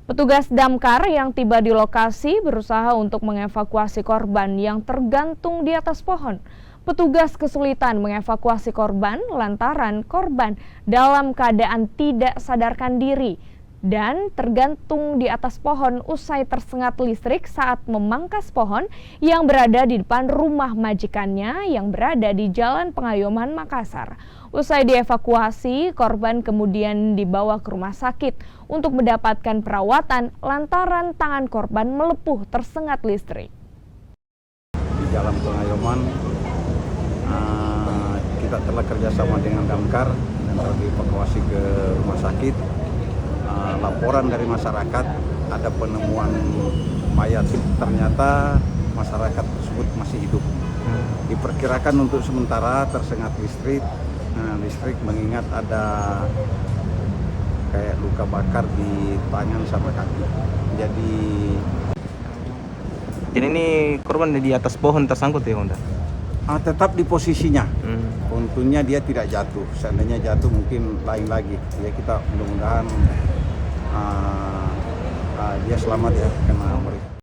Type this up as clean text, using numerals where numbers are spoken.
Petugas damkar yang tiba di lokasi berusaha untuk mengevakuasi korban yang tergantung di atas pohon. Petugas kesulitan mengevakuasi korban lantaran korban dalam keadaan tidak sadarkan diri dan tergantung di atas pohon usai tersengat listrik saat memangkas pohon yang berada di depan rumah majikannya yang berada di Jalan Pengayoman, Makassar. Usai dievakuasi, korban kemudian dibawa ke rumah sakit untuk mendapatkan perawatan lantaran tangan korban melepuh tersengat listrik. Di Jalan Pengayoman, kita telah kerjasama dengan damkar dan telah dievakuasi ke rumah sakit. Laporan dari masyarakat ada penemuan mayat, ternyata masyarakat tersebut masih hidup. Diperkirakan untuk sementara tersengat listrik mengingat ada kayak luka bakar di tangan sama kaki. Jadi ini korban di atas pohon tersangkut ya, Honda? Tetap di posisinya. Untungnya dia tidak jatuh. Seandainya jatuh mungkin lain lagi. Ya kita mudah-mudahan dia selamat ya, karena mereka